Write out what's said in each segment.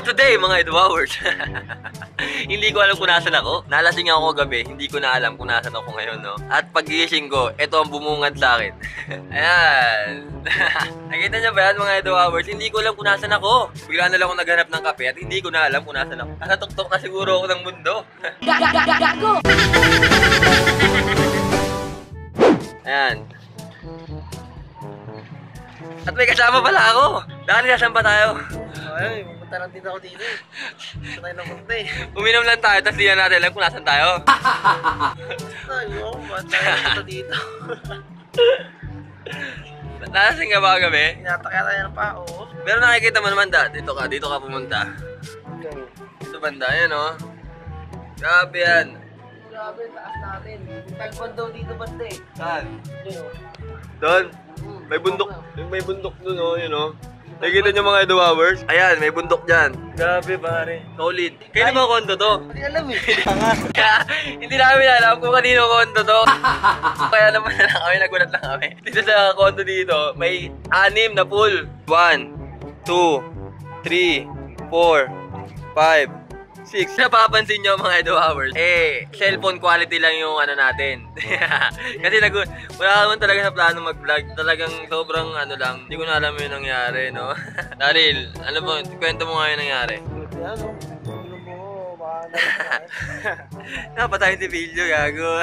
today, mga Edwowers. Hindi ko alam kung nasan ako. Nalasing ako gabi. Hindi ko na alam kung nasan ako ngayon, no? At pagising ko, ito ang bumungad sa akin. Ayan. Nakita niyo ba yan, mga Edwowers? Hindi ko alam kung nasan ako. Bigla na lang ako naghanap ng kape at hindi ko na alam kung nasan ako. Nakatuktok na siguro ako ng mundo. Gago! Ayan. At may kasama pala ako. Dahil nasan pa tayo? Ay, pumunta lang din ako dito eh. Gusto tayo napunta eh. Uminom lang tayo, tapos di na natin alam kung nasan tayo. Ay, wow, ba't tayo napunta dito? Nalasing ka ba kagabi? Inatakya tayo ng pao. Pero nakikita mo naman dito ka pumunta. Dito banda, yan o. Grabe yan. Grabe, taas natin. Tagpan daw dito banda eh. Saan? Yun o. Doon? May bundok doon o, yun o. Nakikita nyo mga Edwowers? Ayan, may bundok dyan. Grabe pare. Solid. Kaya naman kondo to? Hindi alam eh. Kaya hindi namin alam kung kanino kondo to. Kaya naman na lang kami, nagulat lang kami. Dito sa kondo dito, may 6 na pool. 1, 2, 3, 4, 5, 6. Napapansin nyo mga Edwowers, cellphone quality lang yung ano natin. Kasi wala naman talaga sa plano mag-vlog. Talagang sobrang ano lang. Hindi ko na alam yung nangyari, no? Daryl, ano po, kwento mo nga yung nangyari. Yan o. Ano mo, baka Napatay si Pilyo, gago.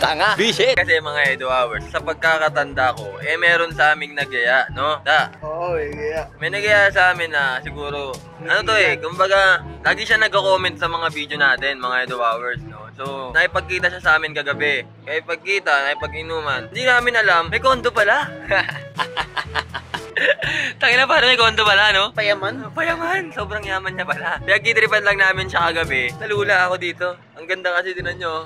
Tanga! Bisit! Kasi mga Edwowers, sa pagkakatanda ko, meron sa aming nagyaya, no? Oo, kaya. May nagyaya sa amin na siguro, ano to kumbaga, lagi siya nagko-comment sa mga video natin, mga Edwowers, no? So, naipagkita siya sa amin kagabi. Kaya pagkita, naipag-inuman. Hindi namin alam, may kondo pala. Tangina, parang may kondo pala, no? Payaman? Payaman! Sobrang yaman niya pala. Pinagkitripan lang namin siya kagabi. Nalula ako dito. Ang ganda kasi tinan nyo.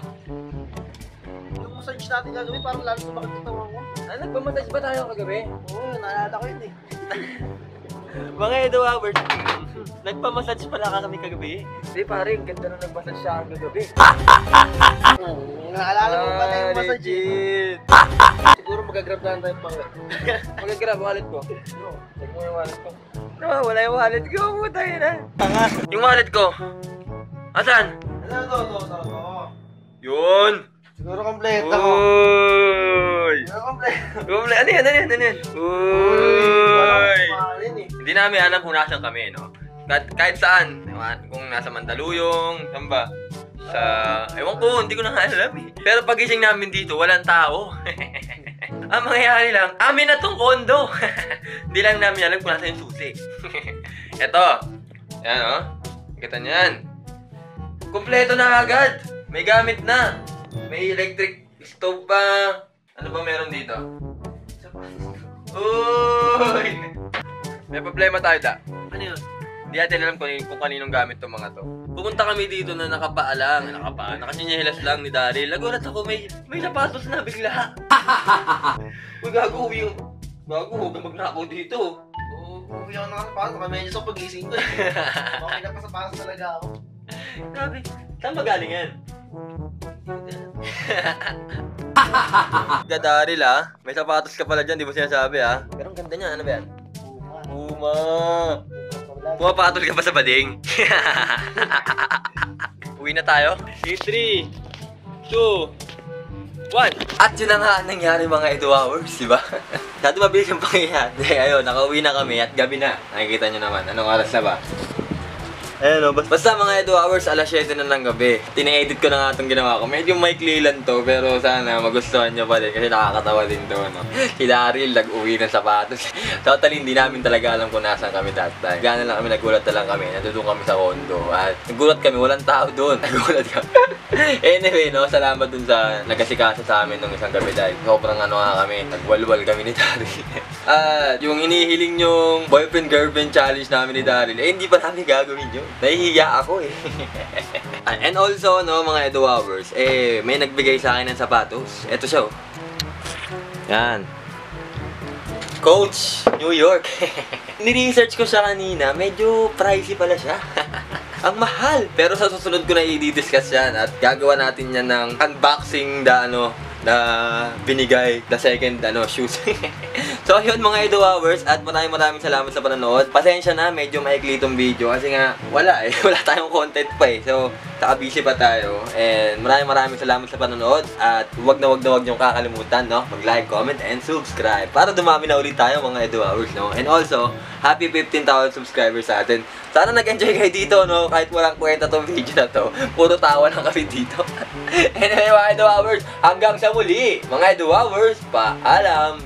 Yung massage natin gagawin, parang lalo sumakit yung tawa ko. Nagpamassage ba tayo kagabi? Oo, naalala ko yun eh. Mga Edwowers, nagpamassage pala kami kagabi. Hindi pare, ganda na nagmassage siya kagabi. Naalala mo pala yung massage eh. Legit! Siguro magagrab na tayo pang... Magagrab wallet ko. Check mo yung wallet ko. Wala yung wallet ko. Putang ina. Tanga. Yung wallet ko. Asan? Ano? Yun. Siguro kompleto. Uy. Siguro kompleto. Ano yan? Uy. Mahalin eh. Hindi namin alam kung nasan kami, no? Kahit saan. Kung nasa Mandaluyong, saan ba? Ewan ko, hindi ko na alam eh. Pero pagising namin dito, walang tao. Ang mangyayari lang, amin na tong kondo. Hindi lang namin alam kung nasa yung susi. Eto. Yan o. Kita nyo yan. Kompleto na agad. May gamit na. May electric stove pa. Ano ba meron dito? Uy! May problema tayo Ano yun? Hindi natin alam kung kaninong gamit itong mga to. Pumunta kami dito na nakapaalang. Nakasinyelas lang ni Daryl. Nagulat ako, may sapatos na bigla. Uy, gago, uwi yung... Gago, huwag na magnakaw dito. Oo, uwi ako nakasapatos. Medyo sa pagising ko eh. Okay na pasapatos talaga ako. Grabe, saan ba galing yan? Daryl may sapatos ka pala dyan, di ba sinasabi Pero ang ganda niya, ano ba yan? Puma! Pumapatol ka pa sa bading. Uwi na tayo. 3, 2, 1. At yun na nga nangyari mga Edwowers, di ba? Dati mabilis yung pangyayari. Ayun, nakauwi na kami at gabi na. Nakikita nyo naman. Anong oras na ba? Ayun, basta mga Edwowers, alas 7 na ng gabi. Tina-edit ko na nga itong ginawa ko. Medyo maikli lang to, pero sana magustuhan nyo pa din kasi nakakatawa din to, no? Si Daryl, nag-uwi ng sapatos. Totally, hindi namin talaga alam kung nasan kami that time. Gana lang kami, nagulat na lang kami. Nandun kami sa kondo. At nagulat kami, walang tao doon. Nagulat kami. Anyway, no, salamat dun sa nagkasikasa sa amin nung isang gabi dahil sobrang ano nga kami. Nagwalwal kami ni Daryl. At yung hinihiling yung boyfriend-girlfriend challenge namin ni Daryl, hindi pa namin gagawin yun. Nahihiya ako eh. And also, no, mga Edwowers, may nagbigay sa akin ng sapatos. Ito siya, Yan. Coach, New York. Ni-research ko siya kanina, medyo pricey pala siya. Ang mahal! Pero sa susunod ko na i-discuss yan at gagawa natin yan ng unboxing na binigay, the second shoes. So yun mga Edu Hours, at maraming salamat sa panonood. Pasensya na, medyo maikli itong video kasi nga wala eh. Wala tayong content pa eh. So, busy pa tayo. And maraming salamat sa panonood. At wag na wag niyong kakalimutan, no? Mag-like, comment, and subscribe. Para dumami na ulit tayo mga Edu Hours, no? And also, happy 15,000 subscribers sa atin. Sana nag-enjoy kayo dito, no? Kahit walang kwenta tong video na to. Puro tawa lang kami dito. Anyway, mga Edu Hours, hanggang sa muli. Mga Edu Hours, paalam!